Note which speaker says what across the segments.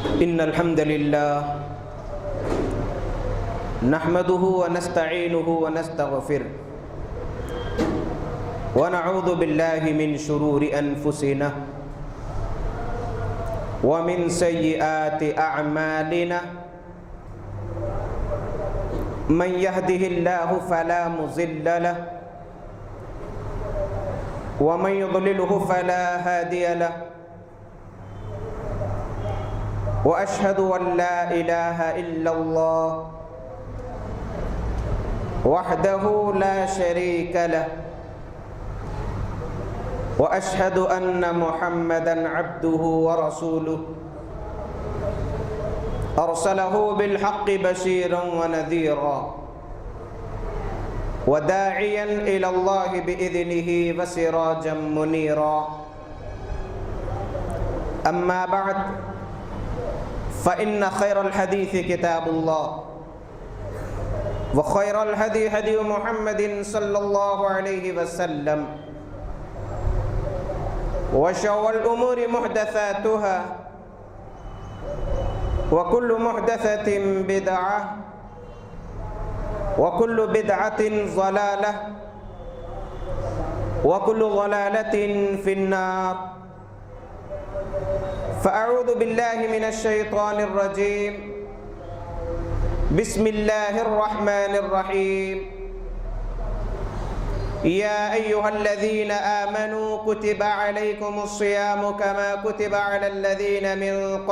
Speaker 1: إن الحمد لله نحمده ونستعينه ونستغفره ونعوذ بالله من شرور أنفسنا ومن سيئات أعمالنا من يهده الله فلا مضل له ومن يضلله فلا هادي له وأشهد أن لا إله إلا الله وحده لا شريك له وأشهد أن محمدًا عبده ورسوله أرسله بالحق بشيرًا ونذيرًا وداعيًا إلى الله بإذنه وسراجًا منيرًا أما بعد فإن خير الحديث كتاب الله وخير الهدي هدي محمد صلى الله عليه وسلم وشر الأمور محدثاتها وكل محدثة بدعة وكل بدعة ضلالة وكل ضلالة في النار فأعوذ بالله من الشيطان الرجيم بسم الله الرحمن الرحيم يا أيها الذين آمنوا كتب عليكم الصيام كما كتب على الذين من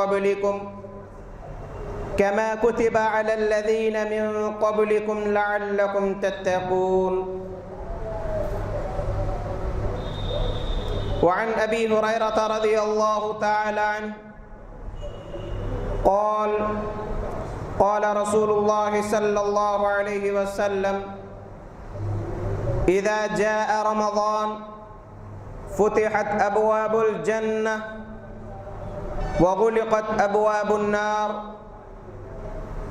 Speaker 1: قبلكم لعلكم تتقون وعن أبي هريرة رضي الله تعالى عنه قال رسول الله صلى الله عليه وسلم إذا جاء رمضان فتحت أبواب الجنة وغلقت أبواب النار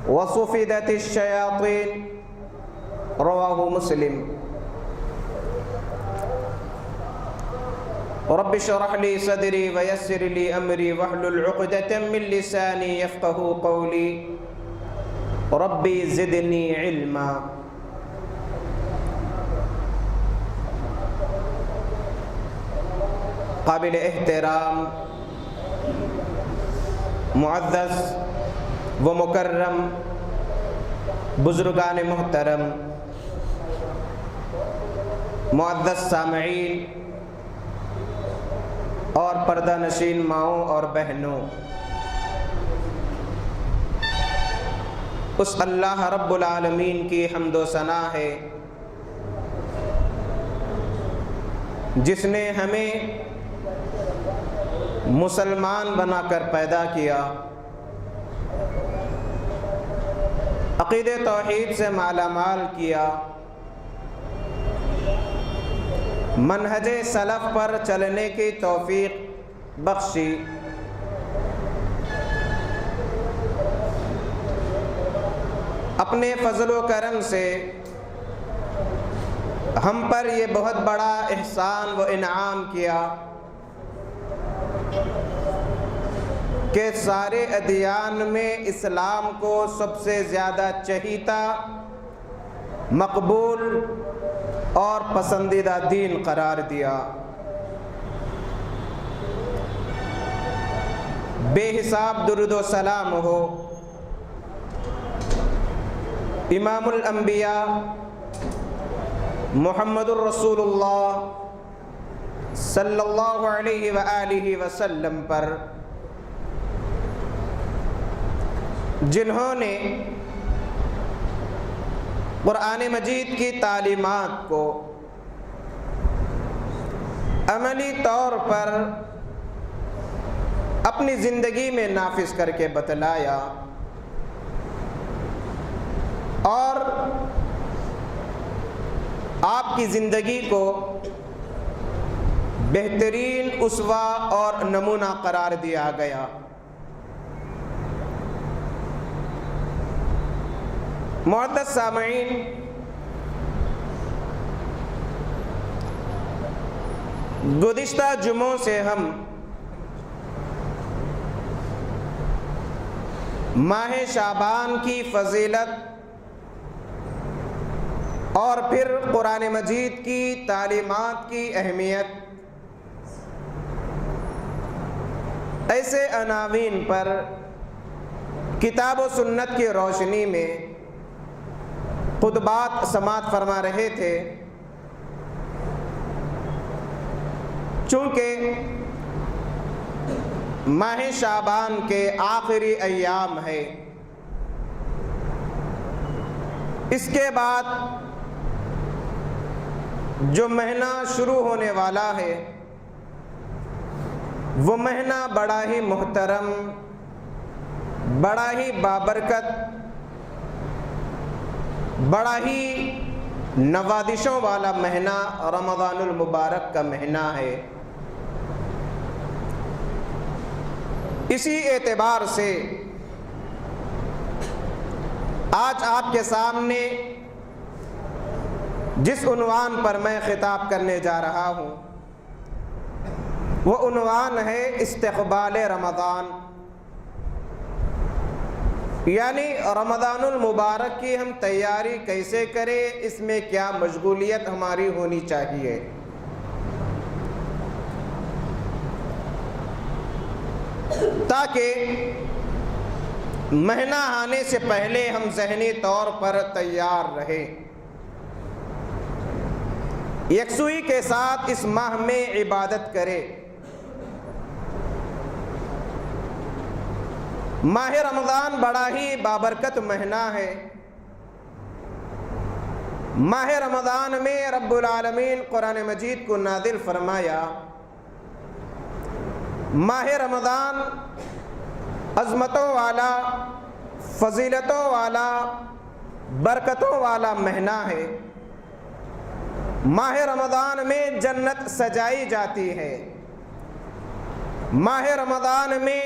Speaker 1: وصفدت الشياطين رواه مسلم رب اشرح لي صدري ويسر لي أمري واحلل عقدة من لساني يفقهوا قولي ربي زدني علما قابل احترام معزز و مکرم بزرگان محترم معزز سامعین اور پردہ نشین ماؤں اور بہنوں، اس اللہ رب العالمین کی حمد و ثنا ہے جس نے ہمیں مسلمان بنا کر پیدا کیا، عقیدہ توحید سے مالا مال کیا، منہج سلف پر چلنے کی توفیق بخشی، اپنے فضل و کرم سے ہم پر یہ بہت بڑا احسان و انعام کیا کہ سارے ادیان میں اسلام کو سب سے زیادہ چہیتا، مقبول اور پسندیدہ دین قرار دیا۔ بے حساب درود و سلام ہو امام الانبیاء محمد الرسول اللہ صلی اللہ علیہ وآلہ وسلم پر، جنہوں نے قرآن مجید کی تعلیمات کو عملی طور پر اپنی زندگی میں نافذ کر کے بتلایا اور آپ کی زندگی کو بہترین اسوہ اور نمونہ قرار دیا گیا۔ معزز سامعین، گزشتہ جمعوں سے ہم ماہ شعبان کی فضیلت اور پھر قرآن مجید کی تعلیمات کی اہمیت، ایسے عناوین پر کتاب و سنت کی روشنی میں خطبات سماعت فرما رہے تھے۔ چونکہ ماہ شعبان کے آخری ایام ہے، اس کے بعد جو مہینہ شروع ہونے والا ہے وہ مہینہ بڑا ہی محترم، بڑا ہی بابرکت، بڑا ہی نوازشوں والا مہینہ رمضان المبارک کا مہینہ ہے۔ اسی اعتبار سے آج آپ کے سامنے جس عنوان پر میں خطاب کرنے جا رہا ہوں وہ عنوان ہے استقبال رمضان، یعنی رمضان المبارک کی ہم تیاری کیسے کریں، اس میں کیا مشغولیت ہماری ہونی چاہیے۔ تاکہ مہینہ آنے سے پہلے ہم ذہنی طور پر تیار رہیں، یکسوئی کے ساتھ اس ماہ میں عبادت کریں۔ ماہ رمضان بڑا ہی بابرکت مہینہ ہے۔ ماہ رمضان میں رب العالمین قرآن مجید کو نازل فرمایا۔ ماہ رمضان عظمتوں والا، فضیلتوں والا، برکتوں والا مہینہ ہے۔ ماہ رمضان میں جنت سجائی جاتی ہے۔ ماہ رمضان میں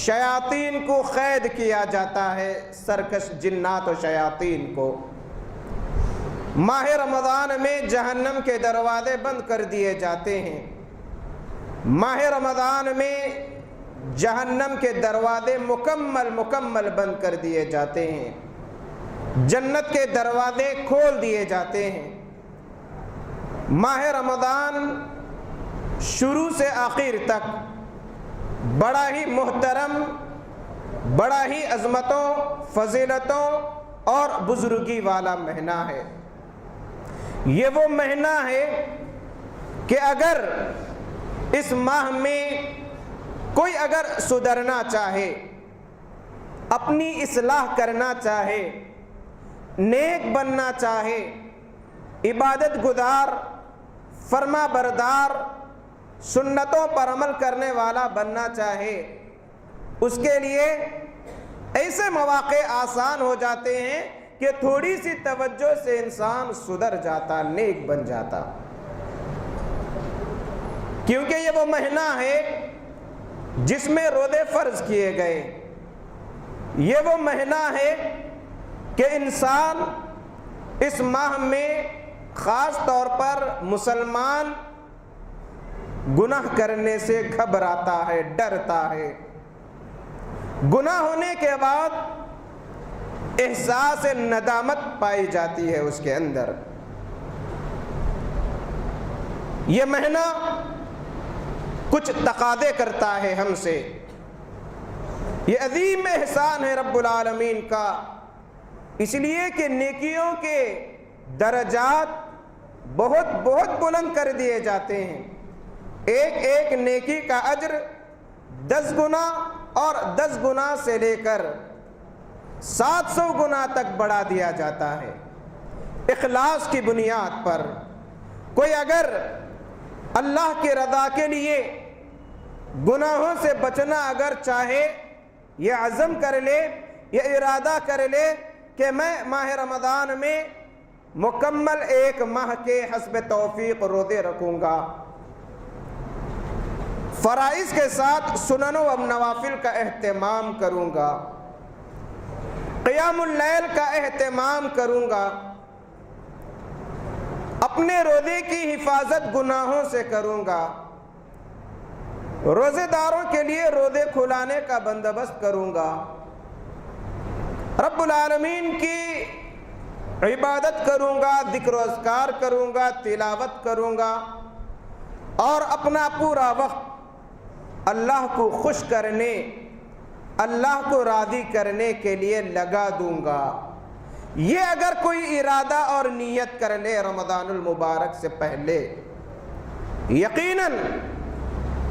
Speaker 1: شیاطین کو قید کیا جاتا ہے، سرکش جنات و شیاطین کو۔ ماہ رمضان میں جہنم کے دروازے بند کر دیے جاتے ہیں۔ ماہ رمضان میں جہنم کے دروازے مکمل بند کر دیے جاتے ہیں، جنت کے دروازے کھول دیے جاتے ہیں۔ ماہ رمضان شروع سے آخر تک بڑا ہی محترم، بڑا ہی عظمتوں، فضیلتوں اور بزرگی والا مہینہ ہے۔ یہ وہ مہینہ ہے کہ اگر اس ماہ میں کوئی اگر سدھرنا چاہے، اپنی اصلاح کرنا چاہے، نیک بننا چاہے، عبادت گزار، فرما بردار، سنتوں پر عمل کرنے والا بننا چاہے، اس کے لیے ایسے مواقع آسان ہو جاتے ہیں کہ تھوڑی سی توجہ سے انسان سدھر جاتا، نیک بن جاتا۔ کیونکہ یہ وہ مہینہ ہے جس میں روزے فرض کیے گئے۔ یہ وہ مہینہ ہے کہ انسان اس ماہ میں خاص طور پر مسلمان گناہ کرنے سے گھبراتا ہے، ڈرتا ہے۔ گناہ ہونے کے بعد احساس ندامت پائی جاتی ہے اس کے اندر۔ یہ مہینہ کچھ تقاضے کرتا ہے ہم سے۔ یہ عظیم احسان ہے رب العالمین کا، اس لیے کہ نیکیوں کے درجات بہت بلند کر دیے جاتے ہیں۔ ایک ایک نیکی کا اجر 10 گنا اور 10 گنا سے لے کر 700 گنا تک بڑھا دیا جاتا ہے۔ اخلاص کی بنیاد پر کوئی اگر اللہ کی رضا کے لیے گناہوں سے بچنا اگر چاہے، یہ عزم کر لے، یہ ارادہ کر لے کہ میں ماہ رمضان میں مکمل 1 ماہ کے حسب توفیق روزے رکھوں گا، فرائض کے ساتھ سنن و نوافل کا اہتمام کروں گا، قیام اللیل کا اہتمام کروں گا، اپنے روزے کی حفاظت گناہوں سے کروں گا، روزے داروں کے لیے روزے کھلانے کا بندوبست کروں گا، رب العالمین کی عبادت کروں گا، ذکر و اذکار کروں گا، تلاوت کروں گا اور اپنا پورا وقت اللہ کو خوش کرنے، اللہ کو راضی کرنے کے لیے لگا دوں گا، یہ اگر کوئی ارادہ اور نیت کر لے رمضان المبارک سے پہلے، یقیناً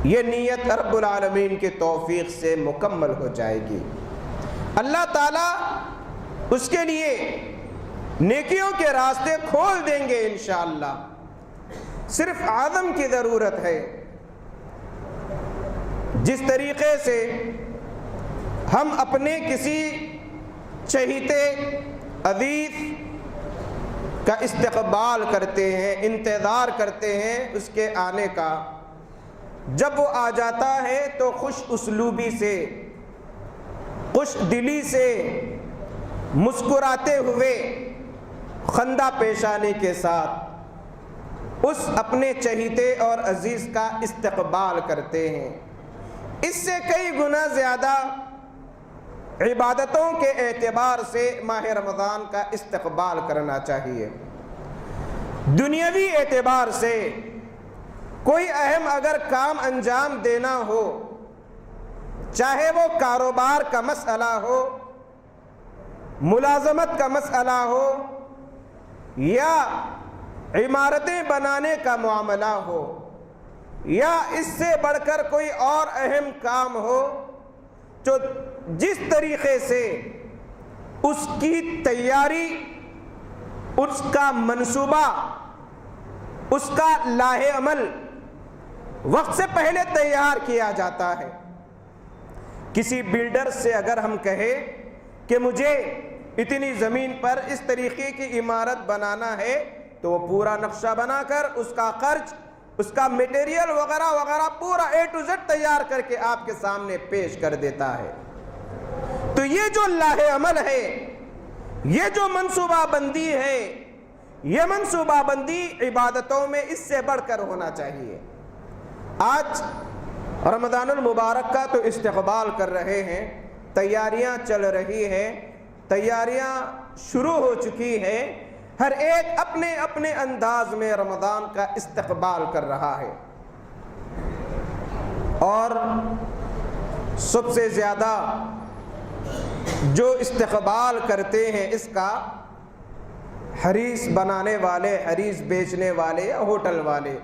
Speaker 1: یہ نیت رب العالمین کی توفیق سے مکمل ہو جائے گی۔ اللہ تعالیٰ اس کے لیے نیکیوں کے راستے کھول دیں گے انشاءاللہ۔ صرف عزم کی ضرورت ہے۔ جس طریقے سے ہم اپنے کسی چہیتے عزیز کا استقبال کرتے ہیں، انتظار کرتے ہیں اس کے آنے کا، جب وہ آ جاتا ہے تو خوش اسلوبی سے، خوش دلی سے، مسکراتے ہوئے، خندہ پیشانی کے ساتھ اس اپنے چہیتے اور عزیز کا استقبال کرتے ہیں۔ اس سے کئی گنا زیادہ عبادتوں کے اعتبار سے ماہ رمضان کا استقبال کرنا چاہیے۔ دنیاوی اعتبار سے کوئی اہم اگر کام انجام دینا ہو، چاہے وہ کاروبار کا مسئلہ ہو، ملازمت کا مسئلہ ہو یا عمارتیں بنانے کا معاملہ ہو یا اس سے بڑھ کر کوئی اور اہم کام ہو، تو جس طریقے سے اس کی تیاری، اس کا منصوبہ، اس کا لاہ عمل وقت سے پہلے تیار کیا جاتا ہے۔ کسی بلڈر سے اگر ہم کہیں کہ مجھے اتنی زمین پر اس طریقے کی عمارت بنانا ہے تو وہ پورا نقشہ بنا کر اس کا خرچ، اس کا میٹیریل وغیرہ وغیرہ پورا A to Z تیار کر کے آپ کے سامنے پیش کر دیتا ہے۔ تو یہ جو لاہ عمل ہے، یہ جو منصوبہ بندی ہے، یہ منصوبہ بندی عبادتوں میں اس سے بڑھ کر ہونا چاہیے۔ آج رمضان المبارک کا تو استقبال کر رہے ہیں، تیاریاں چل رہی ہیں، تیاریاں شروع ہو چکی ہیں، ہر ایک اپنے اپنے انداز میں رمضان کا استقبال کر رہا ہے۔ اور سب سے زیادہ جو استقبال کرتے ہیں اس کا، حریص بنانے والے، حریص بیچنے والے یا ہوٹل والے،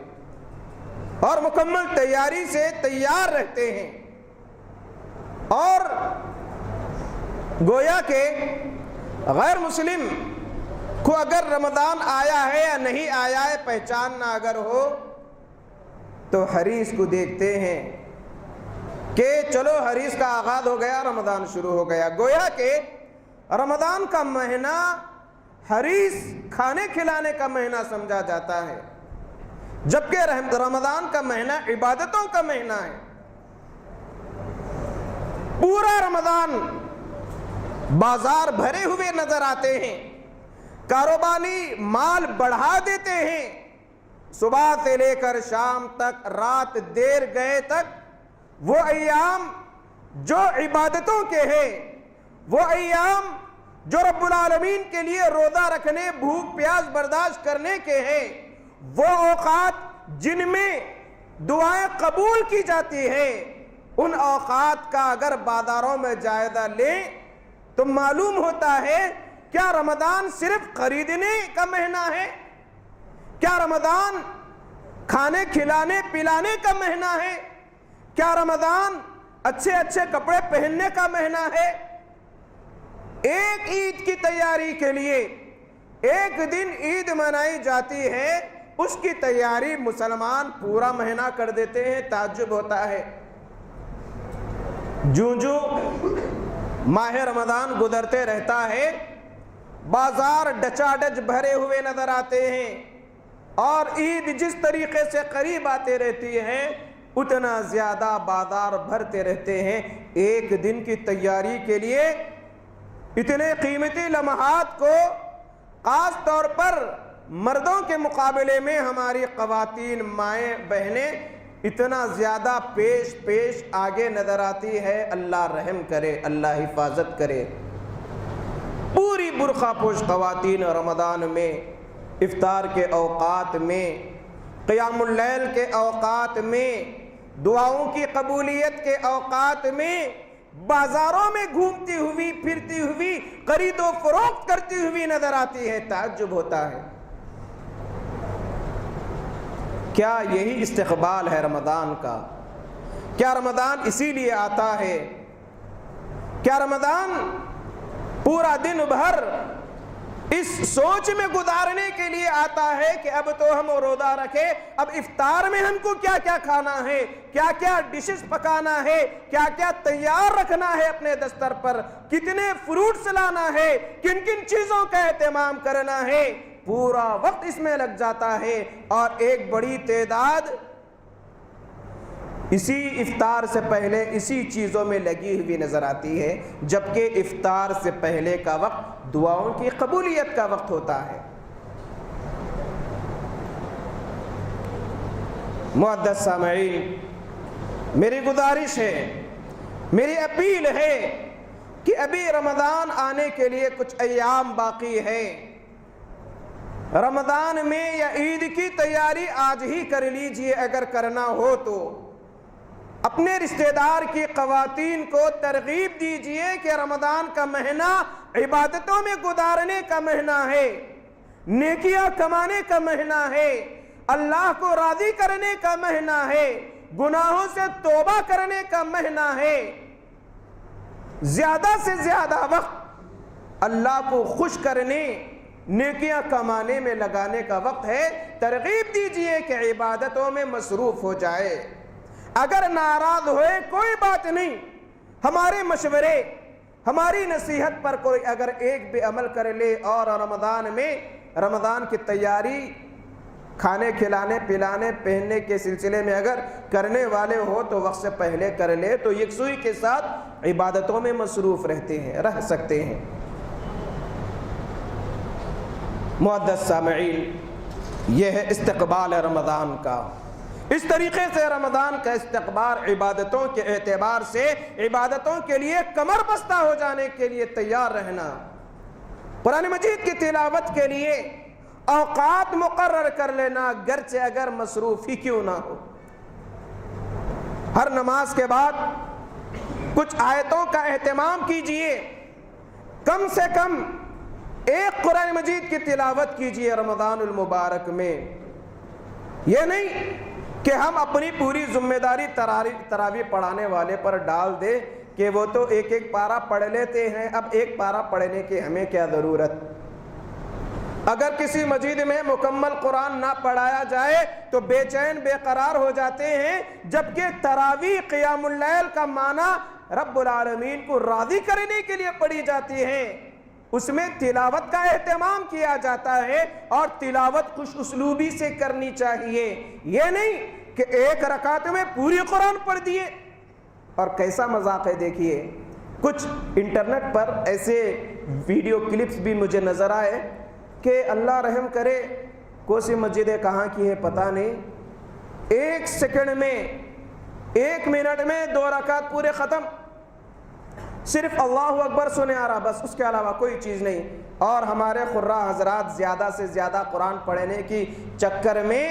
Speaker 1: اور مکمل تیاری سے تیار رہتے ہیں، اور گویا کہ غیر مسلم کو اگر رمضان آیا ہے یا نہیں آیا ہے پہچاننا اگر ہو تو حریص کو دیکھتے ہیں کہ چلو حریص کا آغاز ہو گیا، رمضان شروع ہو گیا۔ گویا کہ رمضان کا مہینہ حریص کھانے کھلانے کا مہینہ سمجھا جاتا ہے، جبکہ رمضان کا مہینہ عبادتوں کا مہینہ ہے۔ پورا رمضان بازار بھرے ہوئے نظر آتے ہیں، کاروباری مال بڑھا دیتے ہیں، صبح سے لے کر شام تک، رات دیر گئے تک، وہ ایام جو عبادتوں کے ہیں، وہ ایام جو رب العالمین کے لیے روزہ رکھنے، بھوک پیاس برداشت کرنے کے ہیں، وہ اوقات جن میں دعائیں قبول کی جاتی ہیں، ان اوقات کا اگر بازاروں میں جائزہ لیں تو معلوم ہوتا ہے کیا رمضان صرف خریدنے کا مہینہ ہے؟ کیا رمضان کھانے کھلانے پلانے کا مہینہ ہے؟ کیا رمضان اچھے اچھے کپڑے پہننے کا مہینہ ہے؟ ایک عید کی تیاری کے لیے ایک دن عید منائی جاتی ہے، اس کی تیاری مسلمان پورا مہینہ کر دیتے ہیں۔ تعجب ہوتا ہے، جوں ماہ رمضان گزرتے رہتا ہے، بازار ڈچا ڈچ بھرے ہوئے نظر آتے ہیں، اور عید جس طریقے سے قریب آتے رہتی ہے اتنا زیادہ بازار بھرتے رہتے ہیں۔ ایک دن کی تیاری کے لیے اتنے قیمتی لمحات کو، خاص طور پر مردوں کے مقابلے میں ہماری خواتین، مائیں، بہنیں اتنا زیادہ پیش آگے نظر آتی ہے۔ اللہ رحم کرے، اللہ حفاظت کرے۔ برقع پوش خواتین رمضان میں افطار کے اوقات میں، قیام اللیل کے اوقات میں، دعاؤں کی قبولیت کے اوقات میں بازاروں میں گھومتی ہوئی پھرتی ہوئی خرید و فروخت کرتی ہوئی نظر آتی ہے۔ تعجب ہوتا ہے، کیا یہی استقبال ہے رمضان کا؟ کیا رمضان اسی لیے آتا ہے؟ کیا رمضان پورا دن بھر اس سوچ میں گزارنے کے لیے آتا ہے کہ اب تو ہم روزہ رکھے، اب افطار میں ہم کو کیا کیا کھانا ہے، کیا کیا ڈشز پکانا ہے، کیا کیا تیار رکھنا ہے اپنے دستر پر، کتنے فروٹس لانا ہے، کن کن چیزوں کا اہتمام کرنا ہے، پورا وقت اس میں لگ جاتا ہے، اور ایک بڑی تعداد اسی افطار سے پہلے اسی چیزوں میں لگی ہوئی نظر آتی ہے، جبکہ افطار سے پہلے کا وقت دعاؤں کی قبولیت کا وقت ہوتا ہے۔ معزز سامعین، میری گزارش ہے، میری اپیل ہے کہ ابھی رمضان آنے کے لیے کچھ ایام باقی ہے۔ رمضان میں یا عید کی تیاری آج ہی کر لیجئے اگر کرنا ہو تو۔ اپنے رشتہ دار کی خواتین کو ترغیب دیجئے کہ رمضان کا مہینہ عبادتوں میں گزارنے کا مہینہ ہے، نیکیاں کمانے کا مہینہ ہے، اللہ کو راضی کرنے کا مہینہ ہے، گناہوں سے توبہ کرنے کا مہینہ ہے، زیادہ سے زیادہ وقت اللہ کو خوش کرنے، نیکیاں کمانے میں لگانے کا وقت ہے۔ ترغیب دیجئے کہ عبادتوں میں مصروف ہو جائے۔ اگر ناراض ہوئے کوئی بات نہیں، ہمارے مشورے، ہماری نصیحت پر کوئی اگر ایک بھی عمل کر لے اور رمضان میں رمضان کی تیاری کھانے کھلانے پلانے پہننے کے سلسلے میں اگر کرنے والے ہو تو وقت سے پہلے کر لے تو یکسوئی کے ساتھ عبادتوں میں مصروف رہ سکتے ہیں۔ معزز سامعین، یہ ہے استقبال رمضان کا۔ اس طریقے سے رمضان کا استقبال عبادتوں کے اعتبار سے عبادتوں کے لیے کمر بستہ ہو جانے کے لیے تیار رہنا، قرآن مجید کی تلاوت کے لیے اوقات مقرر کر لینا، گرچہ اگر مصروف ہی کیوں نہ ہو۔ ہر نماز کے بعد کچھ آیتوں کا اہتمام کیجئے، کم سے کم ایک قرآن مجید کی تلاوت کیجئے رمضان المبارک میں۔ یہ نہیں کہ ہم اپنی پوری ذمہ داری تراویح پڑھانے والے پر ڈال دیں کہ وہ تو ایک ایک پارہ پڑھ لیتے ہیں، اب ایک پارہ پڑھنے کی ہمیں کیا ضرورت۔ اگر کسی مسجد میں مکمل قرآن نہ پڑھایا جائے تو بے چین بے قرار ہو جاتے ہیں، جبکہ تراویح قیام اللیل کا معنی رب العالمین کو راضی کرنے کے لیے پڑھی جاتی ہیں، اس میں تلاوت کا اہتمام کیا جاتا ہے اور تلاوت خوش اسلوبی سے کرنی چاہیے۔ یہ نہیں کہ ایک رکعت میں پوری قرآن پڑھ دیے، اور کیسا مذاق ہے دیکھیے۔ کچھ انٹرنیٹ پر ایسے ویڈیو کلپس بھی مجھے نظر آئے کہ اللہ رحم کرے، کون سی مسجد کہاں کی ہے پتہ نہیں، 1 سیکنڈ میں 1 منٹ میں 2 رکعت پورے ختم، صرف اللہ اکبر سنے آ رہا، بس اس کے علاوہ کوئی چیز نہیں۔ اور ہمارے قراء حضرات زیادہ سے زیادہ قرآن پڑھنے کی چکر میں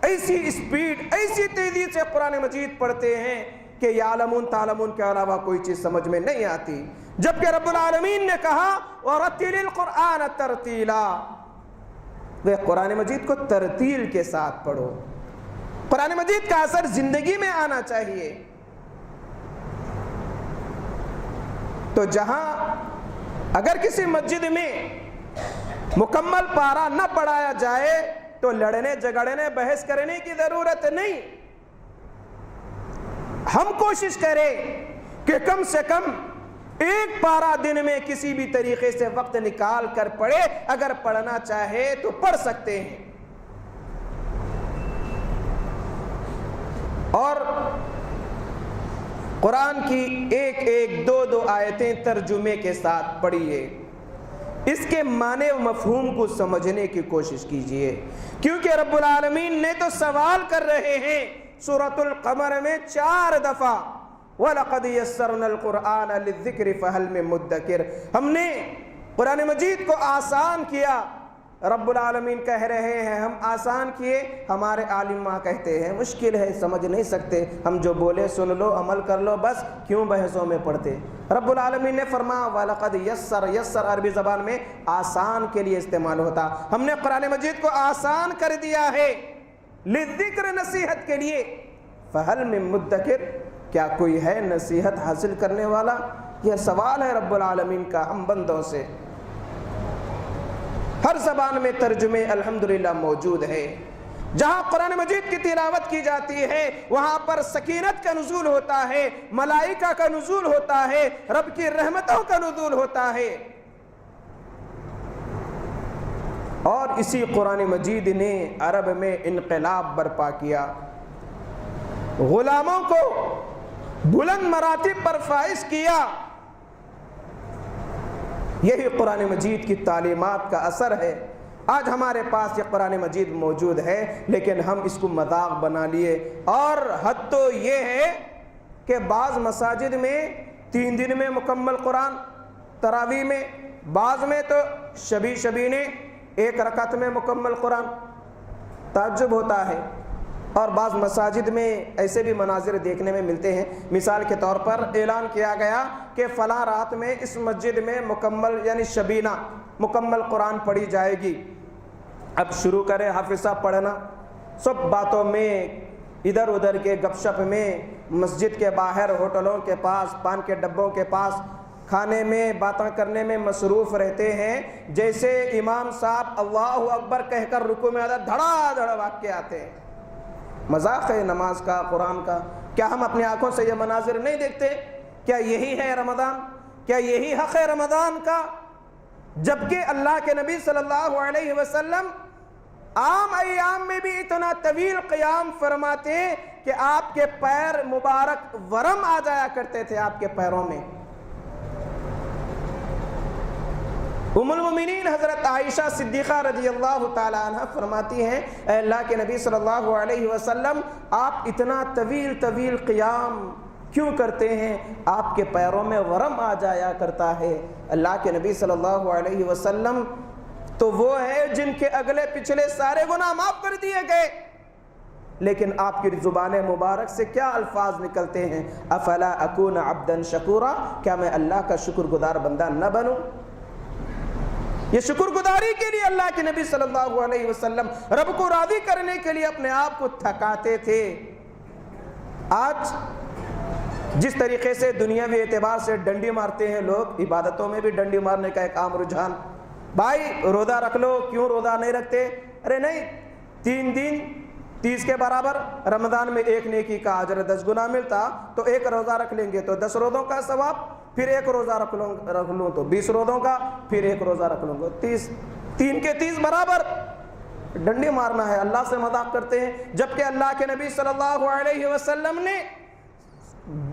Speaker 1: ایسی اسپیڈ ایسی تیزی سے قرآن مجید پڑھتے ہیں کہ یعلمون تعلمون کے علاوہ کوئی چیز سمجھ میں نہیں آتی، جبکہ رب العالمین نے کہا وَرَتِّلِ الْقُرْآنَ تَرْتِيلًا، وہ قرآن مجید کو ترتیل کے ساتھ پڑھو۔ قرآن مجید کا اثر زندگی میں آنا چاہیے۔ تو جہاں اگر کسی مسجد میں مکمل پارہ نہ پڑھایا جائے تو لڑنے جھگڑنے بحث کرنے کی ضرورت نہیں۔ ہم کوشش کریں کہ کم سے کم ایک پارہ دن میں کسی بھی طریقے سے وقت نکال کر پڑھے، اگر پڑھنا چاہے تو پڑھ سکتے ہیں۔ اور قرآن کی ایک 2 آیتیں ترجمے کے ساتھ پڑھیے، اس کے معنی و مفہوم کو سمجھنے کی کوشش کیجئے، کیونکہ رب العالمین نے تو سوال کر رہے ہیں سورۃ القمر میں 4 دفعہ وَلَقَدْ يَسَّرْنَا الْقُرْآنَ لِلذِّكْرِ فَهَلْ مِن مُدَّكِرٍ، ہم نے قرآن مجید کو آسان کیا۔ رب العالمین کہہ رہے ہیں ہم آسان کیے، ہمارے عالماں کہتے ہیں مشکل ہے، سمجھ نہیں سکتے، ہم جو بولے سن لو، عمل کر لو، بس کیوں بحثوں میں پڑتے۔ رب العالمین نے فرمایا وَلَقَدْ يَسَّرَ، یسر عربی زبان میں آسان کے لیے استعمال ہوتا، ہم نے قرآن مجید کو آسان کر دیا ہے للذکر، نصیحت کے لیے۔ فَهَلْ مِن مُدَّكِرٍ، کیا کوئی ہے نصیحت حاصل کرنے والا؟ یہ سوال ہے رب العالمین کا ہم بندوں سے۔ ہر زبان میں ترجمے الحمدللہ موجود ہے۔ جہاں قرآن مجید کی تلاوت کی جاتی ہے وہاں پر سکینت کا نزول ہوتا ہے، ملائکہ کا نزول ہوتا ہے، رب کی رحمتوں کا نزول ہوتا ہے۔ اور اسی قرآن مجید نے عرب میں انقلاب برپا کیا، غلاموں کو بلند مراتب پر فائز کیا۔ یہی قرآن مجید کی تعلیمات کا اثر ہے۔ آج ہمارے پاس یہ قرآن مجید موجود ہے لیکن ہم اس کو مذاق بنا لیے، اور حد تو یہ ہے کہ بعض مساجد میں 3 دن میں مکمل قرآن، تراویح میں، بعض میں تو شبینے 1 رکعت میں مکمل قرآن۔ تعجب ہوتا ہے۔ اور بعض مساجد میں ایسے بھی مناظر دیکھنے میں ملتے ہیں، مثال کے طور پر اعلان کیا گیا کہ فلاں رات میں اس مسجد میں مکمل یعنی شبینہ مکمل قرآن پڑھی جائے گی۔ اب شروع کرے حافظہ پڑھنا، سب باتوں میں، ادھر ادھر کے گپ شپ میں، مسجد کے باہر، ہوٹلوں کے پاس، پان کے ڈبوں کے پاس کھانے میں، باتیں کرنے میں مصروف رہتے ہیں، جیسے امام صاحب اللہ اکبر کہہ کر رکوع میں دھڑا دھڑ بھاگ کے آتے ہیں۔ مذاق ہے نماز کا، قرآن کا۔ کیا ہم اپنی آنکھوں سے یہ مناظر نہیں دیکھتے؟ کیا یہی ہے رمضان؟ کیا یہی حق ہے رمضان کا؟ جبکہ اللہ کے نبی صلی اللہ علیہ وسلم عام ایام میں بھی اتنا طویل قیام فرماتے کہ آپ کے پیر مبارک ورم آ جایا کرتے تھے آپ کے پیروں میں۔ ام المومنین حضرت عائشہ صدیقہ رضی اللہ تعالی عنہ فرماتی ہیں اے اللہ کے نبی صلی اللہ علیہ وسلم آپ اتنا طویل قیام کیوں کرتے ہیں؟ آپ کے پیروں میں ورم آ جایا کرتا ہے۔ اللہ کے نبی صلی اللہ علیہ وسلم تو وہ ہے جن کے اگلے پچھلے سارے گناہ معاف کر دیے گئے، لیکن آپ کی زبان مبارک سے کیا الفاظ نکلتے ہیں؟ افلا اکون عبدا شکورا، کیا میں اللہ کا شکر گزار بندہ نہ بنوں؟ یہ شکر گزاری کے لیے اللہ کے نبی صلی اللہ علیہ وسلم رب کو راضی کرنے کے لیے اپنے آپ کو تھکاتے تھے۔ آج جس طریقے سے دنیاوی اعتبار سے ڈنڈی مارتے ہیں لوگ، عبادتوں میں بھی ڈنڈی مارنے کا ایک عام رجحان۔ بھائی روزہ رکھ لو، کیوں روزہ نہیں رکھتے؟ ارے نہیں، 3 دن 30 کے برابر، رمضان میں 1 نیکی کا اجر 10 گنا ملتا تو 1 روزہ رکھ لیں گے تو 10 روزوں کا ثواب، پھر 1 روزہ رکھ لوں تو 20 روزوں کا، پھر 1 روزہ رکھ لوں گا 30، 3 کے 30 برابر۔ ڈنڈی مارنا ہے، اللہ سے مذاق کرتے ہیں، جبکہ اللہ کے نبی صلی اللہ علیہ وسلم نے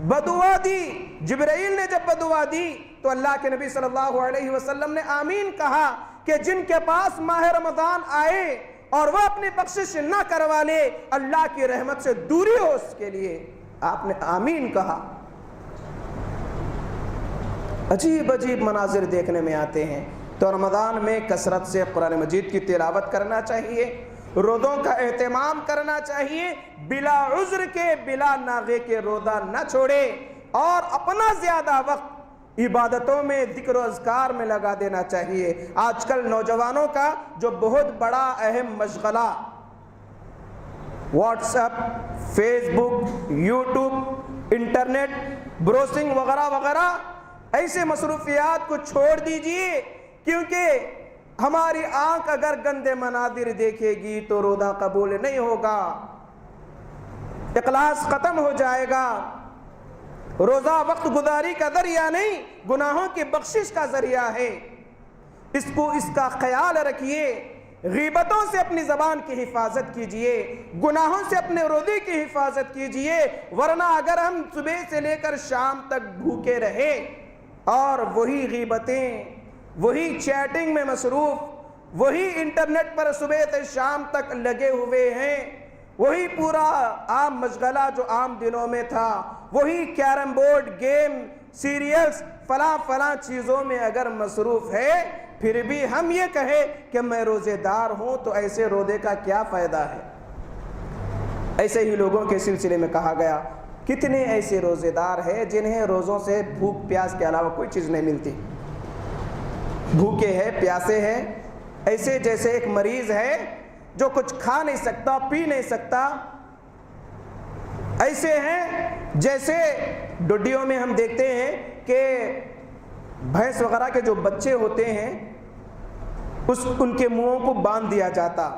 Speaker 1: بدعا دی۔ جبرائیل نے جب بدعا دی تو اللہ کے نبی صلی اللہ علیہ وسلم نے آمین کہا کہ جن کے پاس ماہ رمضان آئے اور وہ اپنی بخشش نہ کروا لے، اللہ کی رحمت سے دوری ہو اس کے لیے۔ آپ نے آمین کہا۔ عجیب مناظر دیکھنے میں آتے ہیں۔ تو رمضان میں کثرت سے قرآن مجید کی تلاوت کرنا چاہیے، روزوں کا اہتمام کرنا چاہیے، بلا عذر کے، بلا ناغے کے روزہ نہ چھوڑے، اور اپنا زیادہ وقت عبادتوں میں، ذکر و اذکار میں لگا دینا چاہیے۔ آج کل نوجوانوں کا جو بہت بڑا اہم مشغلہ واٹس ایپ، فیس بک، یوٹیوب، انٹرنیٹ بروسنگ وغیرہ وغیرہ، ایسے مصروفیات کو چھوڑ دیجئے، کیونکہ ہماری آنکھ اگر گندے مناظر دیکھے گی تو روزہ قبول نہیں ہوگا، اخلاص ختم ہو جائے گا۔ روزہ وقت گزاری کا ذریعہ نہیں، گناہوں کی بخشش کا ذریعہ ہے۔ اس کا خیال رکھیے۔ غیبتوں سے اپنی زبان کی حفاظت کیجئے، گناہوں سے اپنے روزے کی حفاظت کیجئے، ورنہ اگر ہم صبح سے لے کر شام تک بھوکے رہے اور وہی غیبتیں، وہی چیٹنگ میں مصروف، وہی انٹرنیٹ پر صبح سے شام تک لگے ہوئے ہیں، وہی پورا عام مشغلہ جو عام دنوں میں تھا، وہی کیرم بورڈ گیم، سیریلز فلاں فلاں چیزوں میں اگر مصروف ہے، پھر بھی ہم یہ کہے کہ میں روزے دار ہوں، تو ایسے روزے کا کیا فائدہ ہے؟ ایسے ہی لوگوں کے سلسلے میں کہا گیا کتنے ایسے روزے دار ہیں جنہیں روزوں سے بھوک پیاس کے علاوہ کوئی چیز نہیں ملتی، بھوکے ہیں، پیاسے ہیں، ایسے جیسے ایک مریض ہے جو کچھ کھا نہیں سکتا، پی نہیں سکتا، ایسے ہیں جیسے ڈڈیوں میں ہم دیکھتے ہیں کہ بھینس وغیرہ کے جو بچے ہوتے ہیں ان کے منہوں کو باندھ دیا جاتا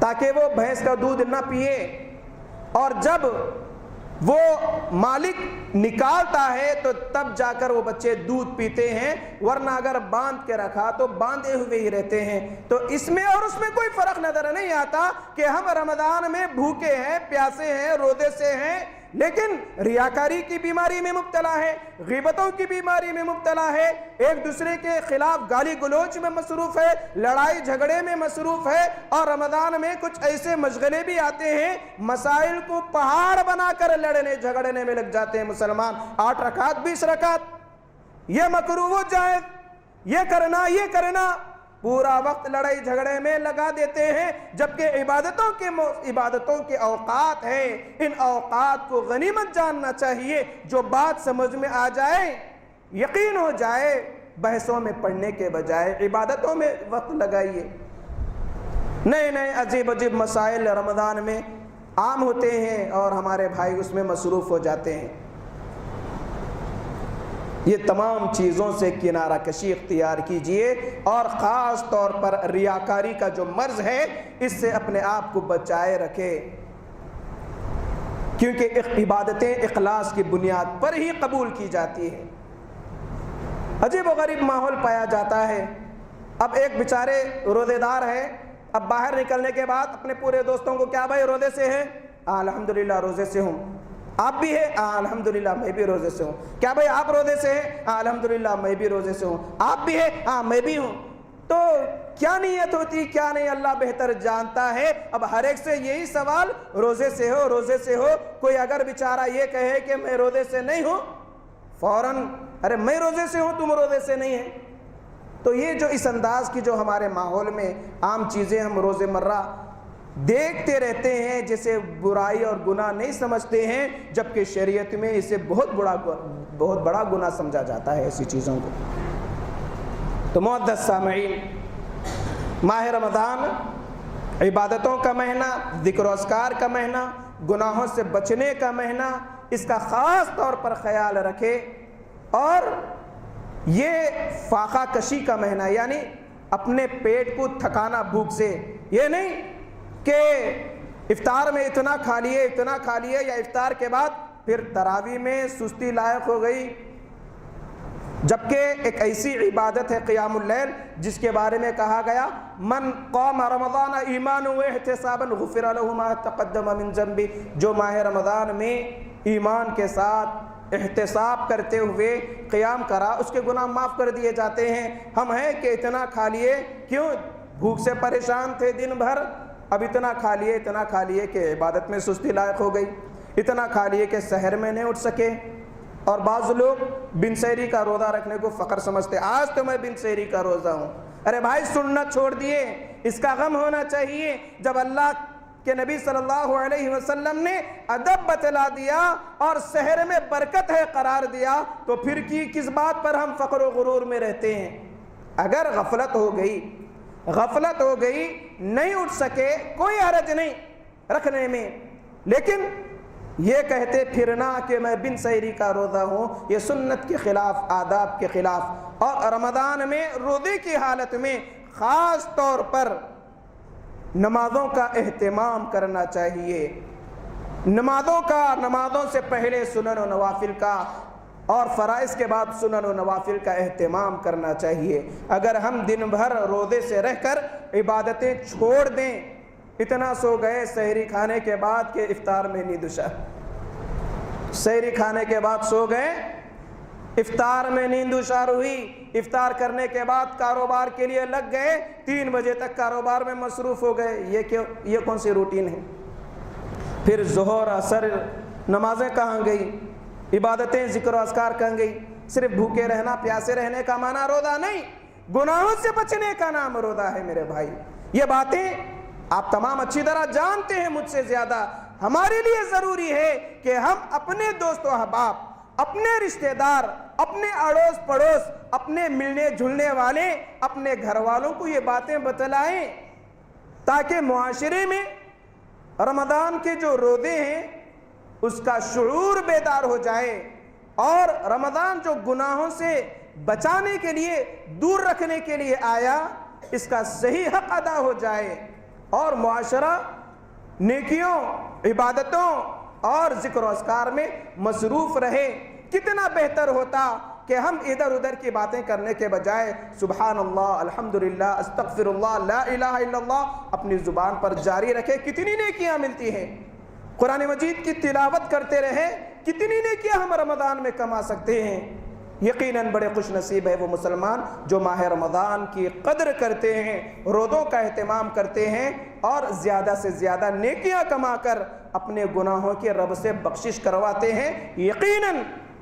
Speaker 1: تاکہ وہ بھینس کا دودھ نہ پیے، اور جب وہ مالک نکالتا ہے تو تب جا کر وہ بچے دودھ پیتے ہیں، ورنہ اگر باندھ کے رکھا تو باندھے ہوئے ہی رہتے ہیں۔ تو اس میں اور اس میں کوئی فرق نظر نہیں آتا کہ ہم رمضان میں بھوکے ہیں، پیاسے ہیں، روزے سے ہیں، لیکن ریاکاری کی بیماری میں مبتلا ہے، غیبتوں کی بیماری میں مبتلا ہے، ایک دوسرے کے خلاف گالی گلوچ میں مصروف ہے، لڑائی جھگڑے میں مصروف ہے، اور رمضان میں کچھ ایسے مشغلے بھی آتے ہیں، مسائل کو پہاڑ بنا کر لڑنے جھگڑنے میں لگ جاتے ہیں مسلمان۔ 8 رکعت 20 رکعت یہ مکروہ و جائز، یہ کرنا پورا وقت لڑائی جھگڑے میں لگا دیتے ہیں، جبکہ عبادتوں کے اوقات ہیں، ان اوقات کو غنیمت جاننا چاہیے۔ جو بات سمجھ میں آ جائے، یقین ہو جائے، بحثوں میں پڑھنے کے بجائے عبادتوں میں وقت لگائیے۔ نئے نئے عجیب عجیب مسائل رمضان میں عام ہوتے ہیں اور ہمارے بھائی اس میں مصروف ہو جاتے ہیں۔ یہ تمام چیزوں سے کنارہ کشی اختیار کیجئے، اور خاص طور پر ریاکاری کا جو مرض ہے اس سے اپنے آپ کو بچائے رکھے، کیونکہ عبادتیں اخلاص کی بنیاد پر ہی قبول کی جاتی ہیں۔ عجیب و غریب ماحول پایا جاتا ہے۔ اب ایک بیچارے روزے دار ہے، اب باہر نکلنے کے بعد اپنے پورے دوستوں کو، کیا بھائی روزے سے ہے؟ الحمدللہ روزے سے ہوں۔ آپ بھی ہے؟ الحمدللہ میں بھی روزے سے ہوں۔ کیا بھائی آپ روزے سے ہیں؟ الحمدللہ میں بھی روزے سے ہوں۔ آپ بھی ہے؟ میں بھی ہوں۔ تو کیا نیت ہوتی، کیا نہیں، اللہ بہتر جانتا ہے۔ اب ہر ایک سے یہی سوال، روزے سے ہو، روزے سے ہو۔ کوئی اگر بیچارہ یہ کہے کہ میں روزے سے نہیں ہوں، فوراً ارے میں روزے سے ہوں، تم روزے سے نہیں ہیں۔ تو یہ جو اس انداز کی جو ہمارے ماحول میں عام چیزیں ہم روزے مرہ دیکھتے رہتے ہیں، جسے برائی اور گناہ نہیں سمجھتے ہیں، جبکہ شریعت میں اسے بہت بڑا گناہ سمجھا جاتا ہے ایسی چیزوں کو۔ تو معزز سامعین، ماہ رمضان عبادتوں کا مہینہ، ذکر و اذکار کا مہینہ، گناہوں سے بچنے کا مہینہ، اس کا خاص طور پر خیال رکھے۔ اور یہ فاقہ کشی کا مہینہ، یعنی اپنے پیٹ کو تھکانا بھوک سے، یہ نہیں کہ افطار میں اتنا کھا لیے یا افطار کے بعد پھر تراویح میں سستی لائق ہو گئی، جبکہ ایک ایسی عبادت ہے قیام اللیل جس کے بارے میں کہا گیا من قام رمضان ایمانا و احتسابا غفر له ما تقدم من ذنبه، جو ماہ رمضان میں ایمان کے ساتھ احتساب کرتے ہوئے قیام کرا اس کے گناہ معاف کر دیے جاتے ہیں۔ ہم ہیں کہ اتنا کھا لیے، کیوں؟ بھوک سے پریشان تھے دن بھر، اب اتنا کھا لیے کہ عبادت میں سستی لائق ہو گئی، اتنا کھا لیے کہ سحر میں نہیں اٹھ سکے۔ اور بعض لوگ بن سحری کا روزہ رکھنے کو فخر سمجھتے، آج تو میں بن سحری کا روزہ ہوں۔ ارے بھائی سنت چھوڑ دیے، اس کا غم ہونا چاہیے۔ جب اللہ کہ نبی صلی اللہ علیہ وسلم نے ادب بتلا دیا اور سحر میں برکت ہے قرار دیا، تو پھر کی کس بات پر ہم فخر و غرور میں رہتے ہیں؟ اگر غفلت ہو گئی نہیں اٹھ سکے، کوئی حرج نہیں رکھنے میں، لیکن یہ کہتے پھرنا کہ میں بن سحری کا روزہ ہوں، یہ سنت کے خلاف، آداب کے خلاف۔ اور رمضان میں روزے کی حالت میں خاص طور پر نمازوں کا اہتمام کرنا چاہیے، نمازوں سے پہلے سنن و نوافل کا، اور فرائض کے بعد سنن و نوافل کا اہتمام کرنا چاہیے۔ اگر ہم دن بھر روزے سے رہ کر عبادتیں چھوڑ دیں، اتنا سو گئے سحری کھانے کے بعد کہ افطار میں نیند اشار، سحری کھانے کے بعد سو گئے، افطار میں نیند اشار ہوئی، افطار کرنے کے بعد کاروبار کے لیے لگ گئے، 3 بجے تک کاروبار میں مصروف ہو گئے، یہ کون سی روٹین ہے؟ پھر ظہر عصر نمازیں کہاں گئی؟ عبادتیں ذکر و اذکار کہیں گئی، صرف بھوکے رہنا پیاسے رہنے کا معنی روزہ نہیں، گناہوں سے بچنے کا نام روزہ ہے میرے بھائی۔ یہ باتیں آپ تمام اچھی طرح جانتے ہیں مجھ سے زیادہ۔ ہمارے لیے ضروری ہے کہ ہم اپنے دوست و احباب، اپنے رشتہ دار، اپنے اڑوس پڑوس، اپنے ملنے جھلنے والے، اپنے گھر والوں کو یہ باتیں بتلائیں، تاکہ معاشرے میں رمضان کے جو روزے ہیں اس کا شعور بیدار ہو جائے، اور رمضان جو گناہوں سے بچانے کے لیے، دور رکھنے کے لیے آیا، اس کا صحیح حق ادا ہو جائے، اور معاشرہ نیکیوں، عبادتوں اور ذکر و اذکار میں مصروف رہے۔ کتنا بہتر ہوتا کہ ہم ادھر ادھر کی باتیں کرنے کے بجائے سبحان اللہ، الحمدللہ، استغفر اللہ، لا الہ الا اللہ اپنی زبان پر جاری رکھے۔ کتنی نیکیاں ملتی ہیں۔ قرآن مجید کی تلاوت کرتے رہے، کتنی نیکیاں ہم رمضان میں کما سکتے ہیں۔ یقیناً بڑے خوش نصیب ہے وہ مسلمان جو ماہ رمضان کی قدر کرتے ہیں، روزوں کا اہتمام کرتے ہیں، اور زیادہ سے زیادہ نیکیاں کما کر اپنے گناہوں کے رب سے بخشش کرواتے ہیں۔ یقیناً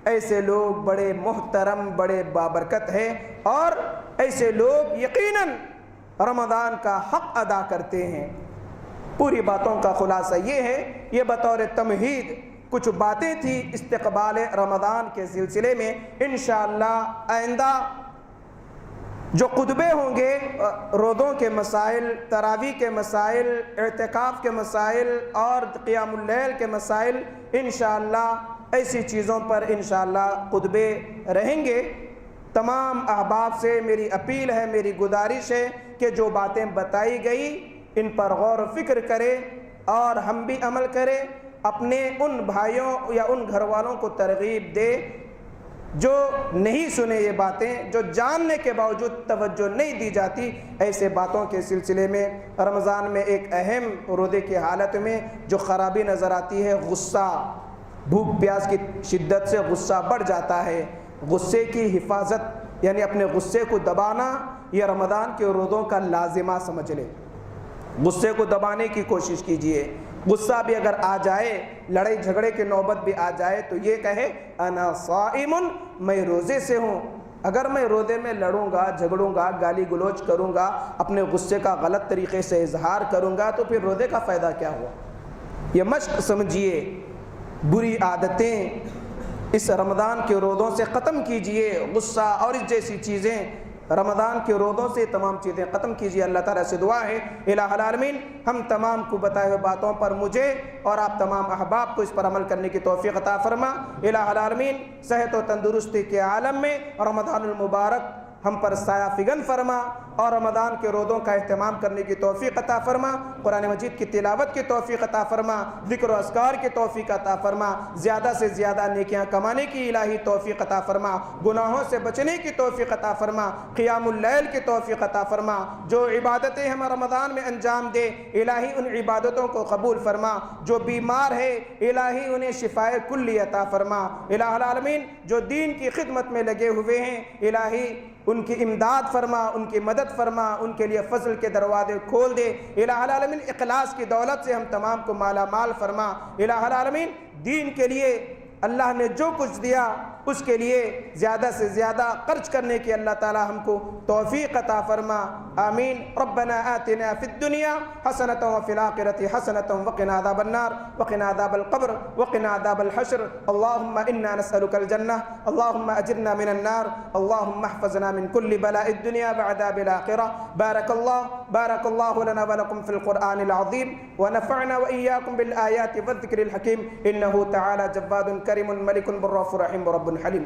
Speaker 1: ایسے لوگ بڑے محترم، بڑے بابرکت ہیں، اور ایسے لوگ یقیناً رمضان کا حق ادا کرتے ہیں۔ پوری باتوں کا خلاصہ یہ ہے، یہ بطور تمہید کچھ باتیں تھی استقبال رمضان کے سلسلے میں۔ انشاءاللہ آئندہ جو خطبے ہوں گے، روزوں کے مسائل، تراویح کے مسائل، اعتکاف کے مسائل اور قیام اللیل کے مسائل، انشاءاللہ ایسی چیزوں پر انشاءاللہ خطبے رہیں گے۔ تمام احباب سے میری اپیل ہے، میری گزارش ہے کہ جو باتیں بتائی گئی ان پر غور و فکر کرے، اور ہم بھی عمل کریں، اپنے ان بھائیوں یا ان گھر والوں کو ترغیب دے جو نہیں سنے یہ باتیں، جو جاننے کے باوجود توجہ نہیں دی جاتی۔ ایسے باتوں کے سلسلے میں رمضان میں ایک اہم روزے کی حالت میں جو خرابی نظر آتی ہے، غصہ، بھوک پیاس کی شدت سے غصہ بڑھ جاتا ہے۔ غصے کی حفاظت یعنی اپنے غصے کو دبانا، یہ رمضان کے روزوں کا لازمہ سمجھ لیں۔ غصے کو دبانے کی کوشش کیجئے۔ غصہ بھی اگر آ جائے، لڑائی جھگڑے کی نوبت بھی آ جائے تو یہ کہے انا صائم، میں روزے سے ہوں۔ اگر میں روزے میں لڑوں گا، جھگڑوں گا، گالی گلوچ کروں گا، اپنے غصے کا غلط طریقے سے اظہار کروں گا، تو پھر روزے کا فائدہ کیا ہوا؟ یہ مشق سمجھیے۔ بری عادتیں اس رمضان کے روزوں سے ختم کیجئے، غصہ اور اس جیسی چیزیں رمضان کے روزوں سے تمام چیزیں ختم کیجیے۔ اللہ تعالیٰ سے دعا ہے الہ العالمین ہم تمام کو بتائے ہوئے باتوں پر مجھے اور آپ تمام احباب کو اس پر عمل کرنے کی توفیق عطا فرما۔ الہ العالمین صحت و تندرستی کے عالم میں رمضان المبارک ہم پر سایہ فگن فرما، اور رمضان کے روزوں کا اہتمام کرنے کی توفیق عطا فرما، قرآن مجید کی تلاوت کی توفیق عطا فرما، ذکر و اذکار کی توفیق عطا فرما، زیادہ سے زیادہ نیکیاں کمانے کی الہی توفیق عطا فرما، گناہوں سے بچنے کی توفیق عطا فرما، قیام اللیل کی توفیق عطا فرما۔ جو عبادتیں ہم رمضان میں انجام دے الہی ان عبادتوں کو قبول فرما، جو بیمار ہے الہی انہیں شفائے کلی عطا فرما۔ الہ العالمین جو دین کی خدمت میں لگے ہوئے ہیں الہی ان کی امداد فرما، ان کی مدد فرما، ان کے لیے فضل کے دروازے کھول دے۔ الہ العالمین اخلاص کی دولت سے ہم تمام کو مالا مال فرما۔ الہ العالمین دین کے لیے اللہ نے جو کچھ دیا اس کے لیے زیادہ سے زیادہ خرچ کرنے کی اللہ تعالی ہم کو توفیق عطا فرما، آمین۔ ربنا آتنا فی الدنیا حسنۃ وفی الآخرۃ حسنۃ وقنا عذاب النار وقنا عذاب القبر وقنا عذاب الحشر۔ اللهم انا نسألك الجنة، اللهم اجرنا من النار، اللهم احفظنا من كل بلاء الدنيا وعذاب الآخرة۔ بارك الله لنا ولكم في القرآن العظيم، ونفعنا وإياكم بالآيات والذكر الحكيم، إنه تعالى جواد كريم ملك بر رحيم رب حليم۔